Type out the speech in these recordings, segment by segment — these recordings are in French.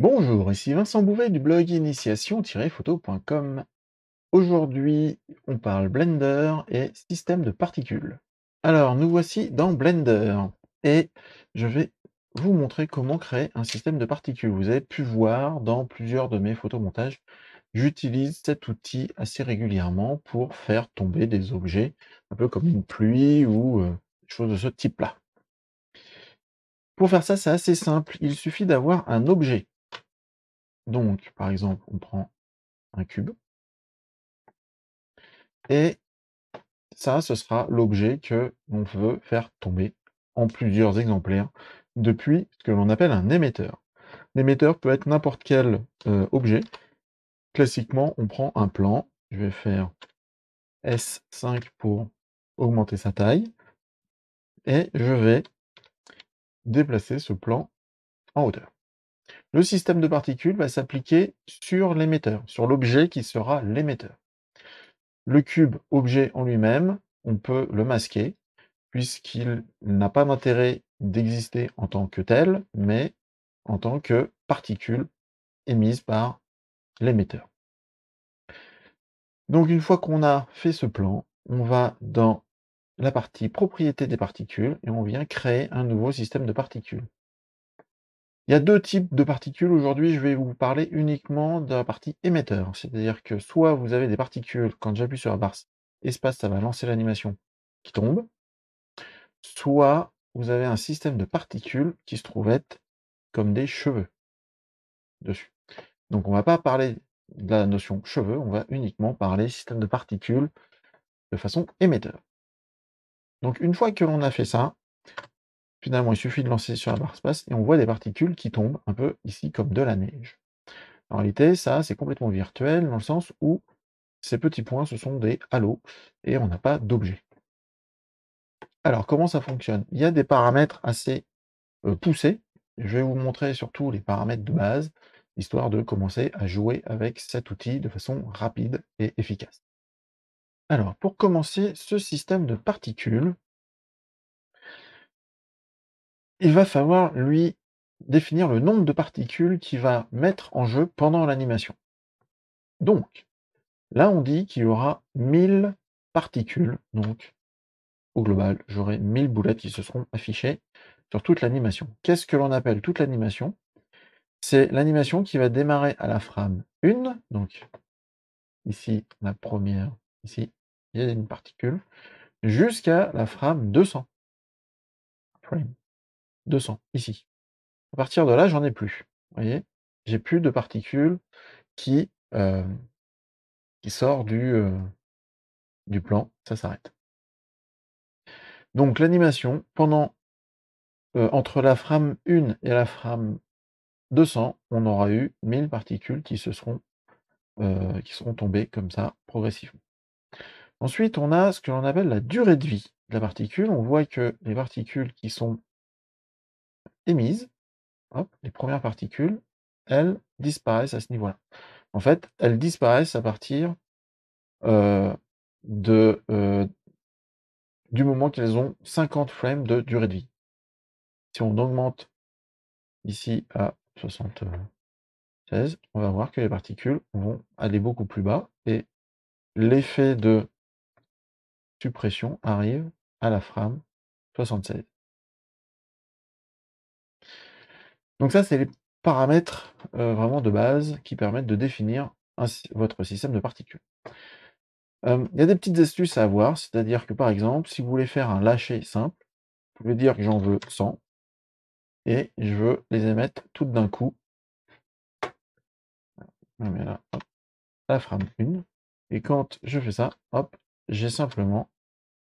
Bonjour, ici Vincent Bouvet du blog initiation-photo.com. Aujourd'hui, on parle Blender et système de particules. Alors, nous voici dans Blender et je vais vous montrer comment créer un système de particules. Vous avez pu voir dans plusieurs de mes photomontages, j'utilise cet outil assez régulièrement pour faire tomber des objets, un peu comme une pluie ou des choses de ce type-là. Pour faire ça, c'est assez simple, il suffit d'avoir un objet. Donc, par exemple, on prend un cube. Et ça, ce sera l'objet que l'on veut faire tomber en plusieurs exemplaires depuis ce que l'on appelle un émetteur. L'émetteur peut être n'importe quel objet. Classiquement, on prend un plan. Je vais faire S5 pour augmenter sa taille. Et je vais déplacer ce plan en hauteur. Le système de particules va s'appliquer sur l'émetteur, sur l'objet qui sera l'émetteur. Le cube objet en lui-même, on peut le masquer, puisqu'il n'a pas d'intérêt d'exister en tant que tel, mais en tant que particule émise par l'émetteur. Donc une fois qu'on a fait ce plan, on va dans la partie propriétés des particules et on vient créer un nouveau système de particules. Il y a deux types de particules. Aujourd'hui, je vais vous parler uniquement de la partie émetteur. C'est-à-dire que soit vous avez des particules, quand j'appuie sur la barre espace, ça va lancer l'animation qui tombe, soit vous avez un système de particules qui se trouve être comme des cheveux dessus. Donc on va pas parler de la notion cheveux, on va uniquement parler système de particules de façon émetteur. Donc une fois que l'on a fait ça, finalement il suffit de lancer sur la barre espace et on voit des particules qui tombent un peu ici comme de la neige. En réalité, ça c'est complètement virtuel dans le sens où ces petits points ce sont des halos et on n'a pas d'objet. Alors comment ça fonctionne? Il y a des paramètres assez poussés. Je vais vous montrer surtout les paramètres de base, histoire de commencer à jouer avec cet outil de façon rapide et efficace. Alors, pour commencer ce système de particules, il va falloir lui définir le nombre de particules qu'il va mettre en jeu pendant l'animation. Donc, là on dit qu'il y aura 1000 particules, donc au global, j'aurai 1000 boulettes qui se seront affichées sur toute l'animation. Qu'est-ce que l'on appelle toute l'animation? C'est l'animation qui va démarrer à la frame 1, donc ici la première, ici il y a une particule, jusqu'à la frame 200. Frame 200, ici. À partir de là, j'en ai plus. Vous voyez? J'ai plus de particules qui, sort du plan, ça s'arrête. Donc l'animation, pendant entre la frame 1 et la frame 200, on aura eu 1000 particules qui seront tombées comme ça, progressivement. Ensuite, on a ce que l'on appelle la durée de vie de la particule. On voit que les particules qui sont émises, hop, les premières particules, elles disparaissent à ce niveau-là. En fait, elles disparaissent à partir euh, de, du moment qu'elles ont 50 frames de durée de vie. Si on augmente ici à 76, on va voir que les particules vont aller beaucoup plus bas et l'effet de suppression arrive à la frame 76. Donc ça, c'est les paramètres vraiment de base qui permettent de définir votre système de particules. Il y a des petites astuces à avoir, c'est-à-dire que par exemple, si vous voulez faire un lâcher simple, vous pouvez dire que j'en veux 100 et je veux les émettre toutes d'un coup. Je mets là, hop, la frame 1 et quand je fais ça, hop, j'ai simplement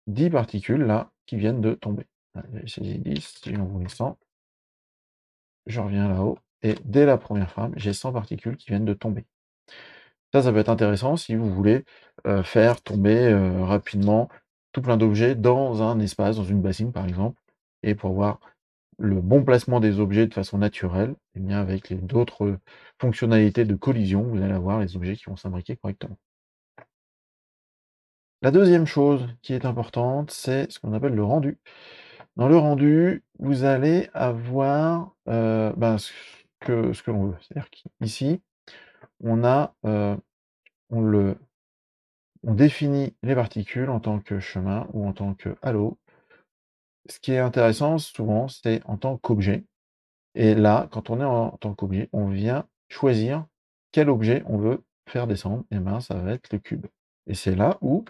10 particules là qui viennent de tomber. J'ai saisi 10, si j'en voulais 100, je reviens là-haut et dès la première frame, j'ai 100 particules qui viennent de tomber. Ça peut être intéressant si vous voulez faire tomber rapidement tout plein d'objets dans un espace, dans une bassine par exemple, et pour avoir le bon placement des objets de façon naturelle, et bien avec d'autres fonctionnalités de collision, vous allez avoir les objets qui vont s'imbriquer correctement. La deuxième chose qui est importante, c'est ce qu'on appelle le rendu. Dans le rendu, vous allez avoir que l'on veut. C'est-à-dire qu'ici, on a, on définit les particules en tant que chemin ou en tant que halo. Ce qui est intéressant souvent, c'est en tant qu'objet. Et là, quand on est en tant qu'objet, on vient choisir quel objet on veut faire descendre. Et ben, ça va être le cube. Et c'est là où,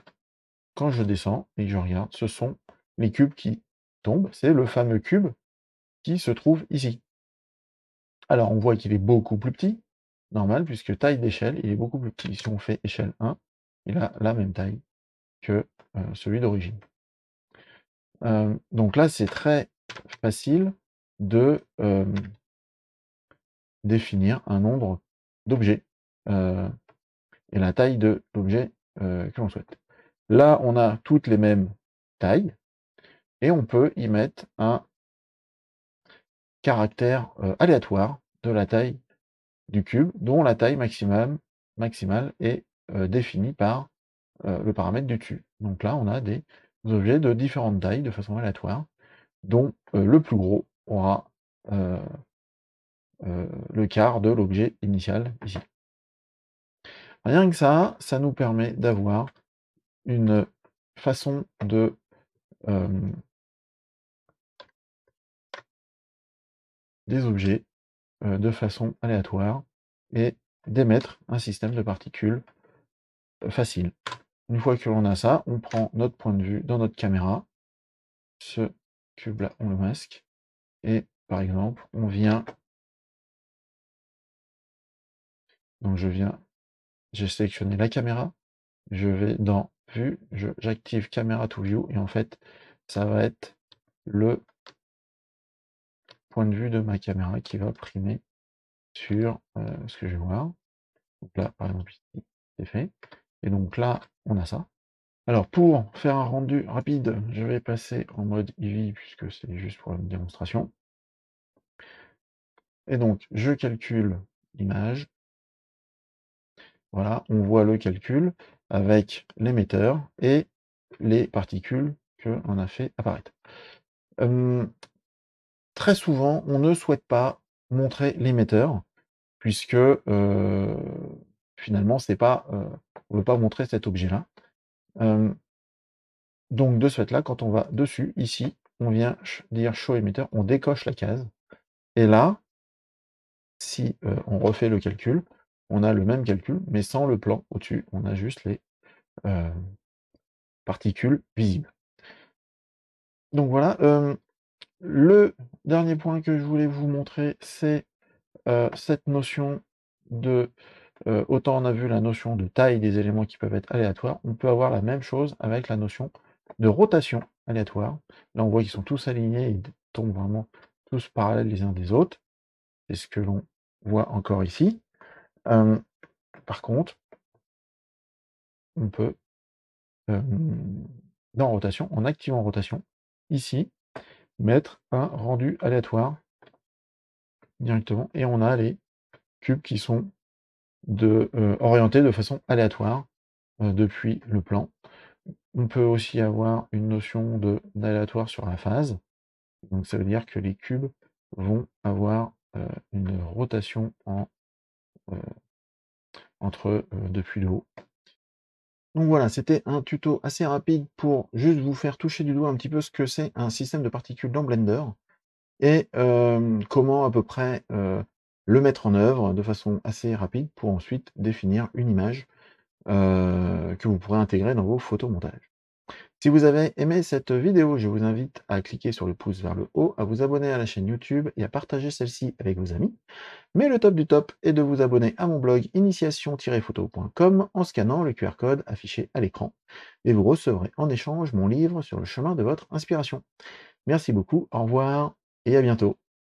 quand je descends et que je regarde, ce sont les cubes qui tombent. C'est le fameux cube qui se trouve ici. Alors, on voit qu'il est beaucoup plus petit, normal, puisque taille d'échelle, il est beaucoup plus petit. Si on fait échelle 1, il a la même taille que celui d'origine. Donc là, c'est très facile de définir un nombre d'objets et la taille de l'objet que l'on souhaite. Là, on a toutes les mêmes tailles et on peut y mettre un caractère aléatoire de la taille du cube, dont la taille maximale est définie par le paramètre du dessus. Donc là, on a des objets de différentes tailles de façon aléatoire, dont le plus gros aura le quart de l'objet initial ici. Rien que ça nous permet d'avoir une façon de des objets de façon aléatoire et d'émettre un système de particules facile. Une fois que l'on a ça, on prend notre point de vue dans notre caméra. Ce cube-là, on le masque. Et par exemple, on vient. Donc j'ai sélectionné la caméra. Je vais dans Vue, j'active Camera to View et en fait, ça va être le point de vue de ma caméra qui va primer sur ce que je vais voir. Donc là, par exemple, ici, c'est fait. Et donc là, on a ça. Alors, pour faire un rendu rapide, je vais passer en mode Eevee puisque c'est juste pour une démonstration. Et donc, je calcule l'image. Voilà, on voit le calcul avec l'émetteur et les particules qu'on a fait apparaître. Très souvent, on ne souhaite pas montrer l'émetteur puisque finalement, c'est pas, on ne veut pas montrer cet objet-là. Donc de ce fait-là, quand on va dessus, ici, on vient dire Show Emitter, on décoche la case. Et là, si on refait le calcul, on a le même calcul, mais sans le plan au-dessus. On a juste les particules visibles. Donc voilà. Le dernier point que je voulais vous montrer, c'est cette notion de... autant on a vu la notion de taille des éléments qui peuvent être aléatoires, on peut avoir la même chose avec la notion de rotation aléatoire. Là, on voit qu'ils sont tous alignés, ils tombent vraiment tous parallèles les uns des autres. C'est ce que l'on voit encore ici. Par contre, on peut, dans rotation, en activant rotation, ici, mettre un rendu aléatoire directement, et on a les cubes qui sont orientés de façon aléatoire depuis le plan. On peut aussi avoir une notion d'aléatoire sur la phase. Donc ça veut dire que les cubes vont avoir une rotation depuis le haut. Donc voilà, c'était un tuto assez rapide pour juste vous faire toucher du doigt un petit peu ce que c'est un système de particules dans Blender et comment à peu près le mettre en œuvre de façon assez rapide pour ensuite définir une image que vous pourrez intégrer dans vos photomontages. Si vous avez aimé cette vidéo, je vous invite à cliquer sur le pouce vers le haut, à vous abonner à la chaîne YouTube et à partager celle-ci avec vos amis. Mais le top du top est de vous abonner à mon blog initiation-photo.com en scannant le QR code affiché à l'écran. Et vous recevrez en échange mon livre sur le chemin de votre inspiration. Merci beaucoup, au revoir et à bientôt.